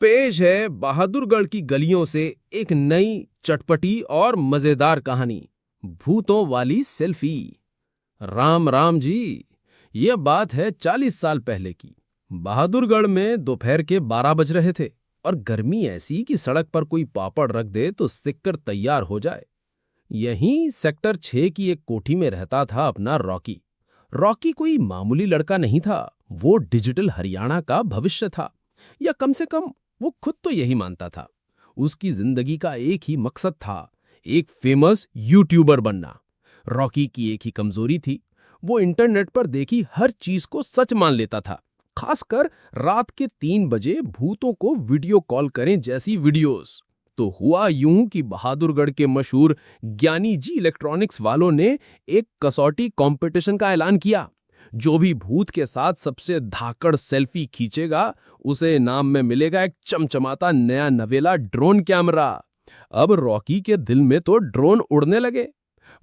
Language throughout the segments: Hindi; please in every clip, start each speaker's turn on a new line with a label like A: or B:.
A: पेश है बहादुरगढ़ की गलियों से एक नई चटपटी और मजेदार कहानी, भूतों वाली सेल्फी। राम राम जी। यह बात है 40 साल पहले की। बहादुरगढ़ में दोपहर के 12 बज रहे थे और गर्मी ऐसी कि सड़क पर कोई पापड़ रख दे तो सिककर तैयार हो जाए। यहीं सेक्टर 6 की एक कोठी में रहता था अपना रॉकी। रॉकी कोई मामूली लड़का नहीं था, वो डिजिटल हरियाणा का भविष्य था, या कम से कम वो खुद तो यही मानता था। उसकी जिंदगी का एक ही मकसद था, एक फेमस यूट्यूबर बनना। रॉकी की एक ही कमजोरी थी, वो इंटरनेट पर देखी हर चीज को सच मान लेता था, खासकर रात के 3 बजे भूतों को वीडियो कॉल करें जैसी वीडियोस। तो हुआ यूं कि बहादुरगढ़ के मशहूर ज्ञानी जी इलेक्ट्रॉनिक्स वालों ने एक कसौटी कंपटीशन का ऐलान किया। जो भी भूत के साथ सबसे धाकड़ सेल्फी खींचेगा उसे इनाम में मिलेगा एक चमचमाता नया नवेला ड्रोन कैमरा। अब रॉकी के दिल में तो ड्रोन उड़ने लगे।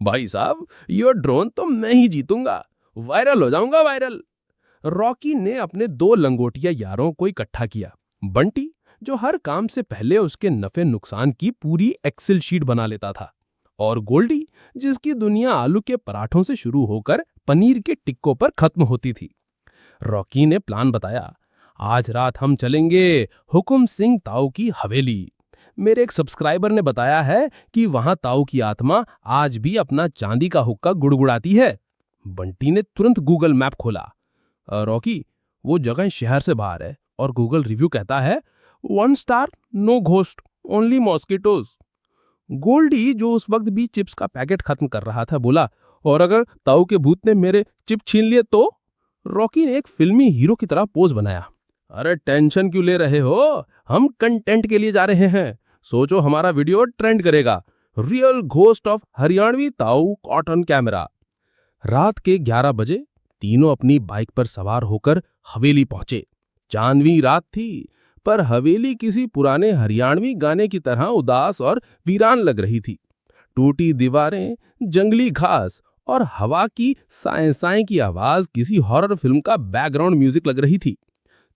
A: भाई साहब, ये ड्रोन तो मैं ही जीतूंगा, वायरल हो जाऊंगा, वायरल। रॉकी ने अपने 2 लंगोटिया यारों को इकट्ठा किया। बंटी, जो हर काम से पहले उसके नफे नुकसान की पूरी एक्सेल शीट बना लेता था, और गोल्डी, जिसकी दुनिया आलू के पराठों से शुरू होकर पनीर के टिक्कों पर खत्म होती थी। रॉकी ने प्लान बताया, आज रात हम चलेंगे हुकुम सिंह ताऊ की हवेली। मेरे एक सब्सक्राइबर ने बताया है कि वहां ताऊ की आत्मा आज भी अपना चांदी का हुक्का गुड़गुड़ाती है। बंटी ने तुरंत गूगल मैप खोला। रॉकी, वो जगह शहर से बाहर है और गूगल रिव्यू कहता है 1 star, no ghost, only mosquitoes. Goldie, जो उस वक्त भी चिप्स का पैकेट खत्म कर रहा था, बोला, और अगर ताऊ के भूत ने मेरे चिप छीन लिए तो? रॉकी ने एक फिल्मी हीरो की तरह पोज बनाया। अरे टेंशन क्यों ले रहे हो, हम कंटेंट के लिए जा रहे हैं। सोचो हमारा वीडियो ट्रेंड करेगा, रियल घोस्ट ऑफ हरियाणवी ताऊ कॉटन कैमरा। रात के 11 बजे तीनों अपनी बाइक पर सवार होकर हवेली पहुंचे। चांदवी रात थी, पर हवेली किसी पुराने हरियाणवी गाने की तरह उदास और वीरान लग रही थी। टूटी दीवारें, जंगली घास और हवा की साए साए की आवाज किसी हॉरर फिल्म का बैकग्राउंड म्यूजिक लग रही थी।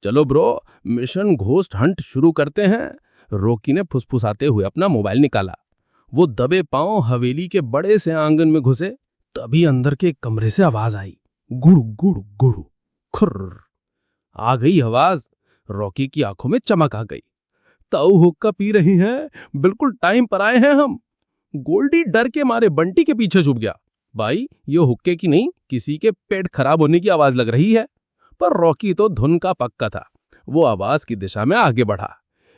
A: चलो ब्रो, मिशन घोस्ट हंट शुरू करते हैं। रॉकी ने फुसफुसाते हुए अपना मोबाइल निकाला। वो दबे पांव हवेली के बड़े से आंगन में घुसे, तभी अंदर के कमरे से आवाज आई, गुड़ गुड़ गुड़ खुर्र। आ गई आवाज। रॉकी की आंखों में चमक आ गई। ताऊ हुक्का पी रही हैं, बिल्कुल टाइम पर आए हैं हम। गोल्डी डर के मारे बंटी के पीछे छुप गया। भाई, ये हुक्के की नहीं, किसी के पेट खराब होने की आवाज लग रही है। पर रॉकी तो धुन का पक्का था। वो आवाज की दिशा में आगे बढ़ा।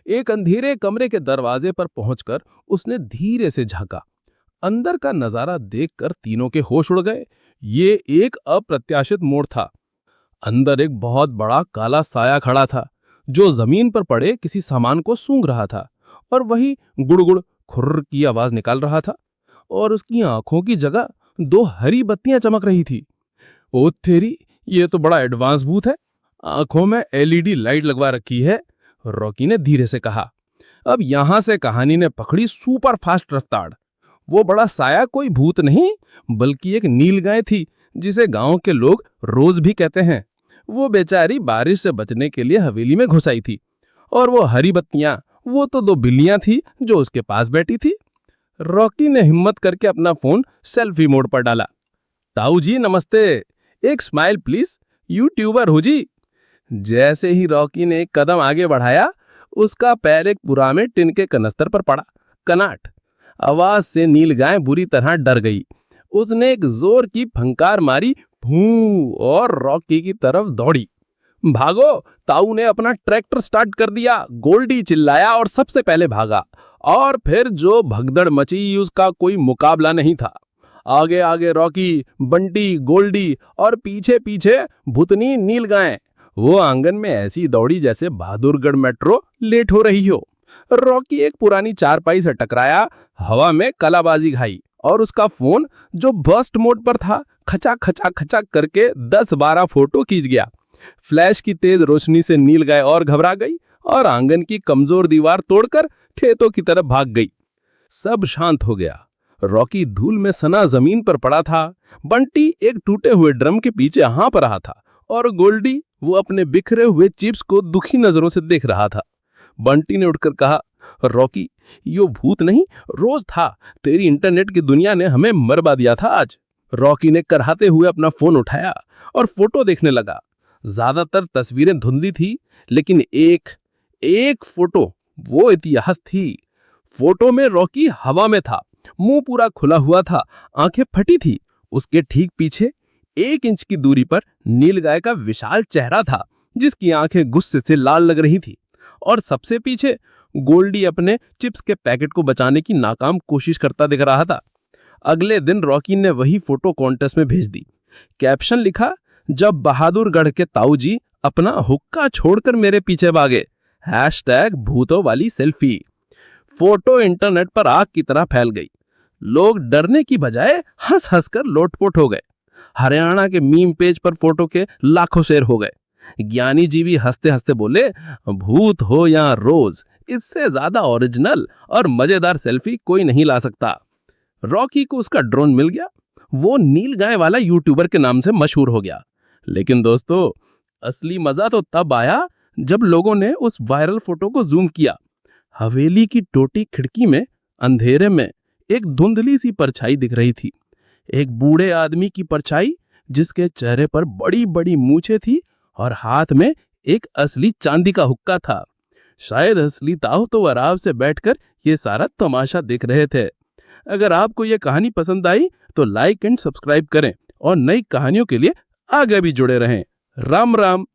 A: एक अंधेरे कमरे के दरवाजे पर पहुंचकर उसने धीरे से झांका। अंदर का नजारा देखकर तीनों के होश उड़ गए। ये एक अप्रत्याशित मोड़ था। अंदर एक बहुत बड़ा काला साया खड़ा था, जो जमीन पर पड़े किसी सामान को सूंघ रहा था और वही गुड़गुड़ खुर्र की आवाज निकाल रहा था। और उसकी आंखों की जगह 2 हरी बत्तियां चमक रही थी। ओ तेरी, ये तो बड़ा एडवांस भूत है, आंखों में एलईडी लाइट लगवा रखी है, रॉकी ने धीरे से कहा। अब यहां से कहानी ने पकड़ी सुपर फास्ट रफ्तार। वो बड़ा साया कोई भूत नहीं, बल्कि एक नीलगाय थी, जिसे गांव के लोग रोज भी कहते हैं। वो बेचारी बारिश से बचने के लिए हवेली में घुस आई थी, और वो हरी बत्तियां, वो तो 2 बिल्लियां थी जो उसके पास बैठी थी। रॉकी ने हिम्मत करके अपना फोन सेल्फी मोड पर डाला। ताऊ जी नमस्ते, एक स्माइल प्लीज, यूट्यूबर हूँ जी। जैसे ही रॉकी ने एक कदम आगे बढ़ाया, उसका पैर एक पुराने टिन के कनस्तर पर पड़ा। कनाट। आवाज से नीलगाय बुरी तरह डर गई। उसने एक जोर की फंकार मारी, भूं, और रॉकी की तरफ दौड़ी। भागो, ताऊ ने अपना ट्रैक्टर स्टार्ट कर दिया, गोल्डी चिल्लाया और सबसे पहले भागा। और फिर जो भगदड़ मची, उसका कोई मुकाबला नहीं था। आगे आगे रॉकी, बंटी, गोल्डी और पीछे पीछे भूतनी नीलगाय। वो आंगन में ऐसी दौड़ी जैसे बहादुरगढ़ मेट्रो लेट हो रही हो। रॉकी एक पुरानी चारपाई से टकराया, हवा में कलाबाजी खाई, और उसका फोन, जो बर्स्ट मोड पर था, खचा खचा खचा करके 10-12 फोटो खींच गया। फ्लैश की तेज रोशनी से नीलगाय और घबरा गई और आंगन की कमजोर दीवार तोड़कर खेतों की तरफ भाग गई। सब शांत हो गया। रॉकी धूल में सना जमीन पर पड़ा था। बंटी एक टूटे हुए ड्रम के पीछे हाँफ रहा था, और गोल्डी, वो अपने बिखरे हुए चिप्स को दुखी नजरों से देख रहा था।
B: बंटी ने उठकर कहा, रॉकी, यो भूत नहीं, रोज था। तेरी इंटरनेट की दुनिया ने हमें मरवा दिया था आज। रॉकी ने कराहते हुए अपना फोन उठाया और फोटो देखने लगा। ज्यादातर तस्वीरें धुंधली थी, लेकिन एक फोटो वो इतिहास थी। फोटो में रॉकी हवा में था, मुंह पूरा खुला हुआ था, आंखें फटी थी। उसके ठीक पीछे 1 इंच की दूरी पर नीलगाय का विशाल चेहरा था, जिसकी आंखें गुस्से से लाल लग रही थी। और सबसे पीछे गोल्डी अपने चिप्स के पैकेट को बचाने की नाकाम कोशिश करता दिख रहा था। अगले दिन रॉकी ने वही फोटो कॉन्टेस्ट में भेज दी। कैप्शन लिखा, जब बहादुरगढ़ के ताऊ जी अपना हुक्का छोड़कर मेरे पीछे भागे, #भूतों वाली सेल्फी। फोटो इंटरनेट पर आग की तरह फैल गई। लोग डरने की बजाय हंस हंस कर लोटपोट हो गए। हरियाणा के मीम पेज पर फोटो के लाखों शेयर हो गए। ज्ञानी जी भी हंसते हंसते बोले, भूत हो या रोज, इससे ज्यादा ओरिजिनल और मजेदार सेल्फी कोई नहीं ला सकता। रॉकी को उसका ड्रोन मिल गया। वो नीलगाय वाला यूट्यूबर के नाम से मशहूर हो गया। लेकिन दोस्तों, असली मजा तो तब आया जब लोगों ने उस वायरल फोटो को जूम किया। हवेली की टोटी खिड़की में अंधेरे में एक धुंधली सी परछाई दिख रही थी। एक बूढ़े आदमी की परछाई, जिसके चेहरे पर बड़ी बड़ी मूछें थी और हाथ में एक असली चांदी का हुक्का था। शायद असली ताऊ तो आराम से बैठकर ये सारा तमाशा देख रहे थे। अगर आपको ये कहानी पसंद आई तो लाइक एंड सब्सक्राइब करें और नई कहानियों के लिए आगे भी जुड़े रहें। राम राम।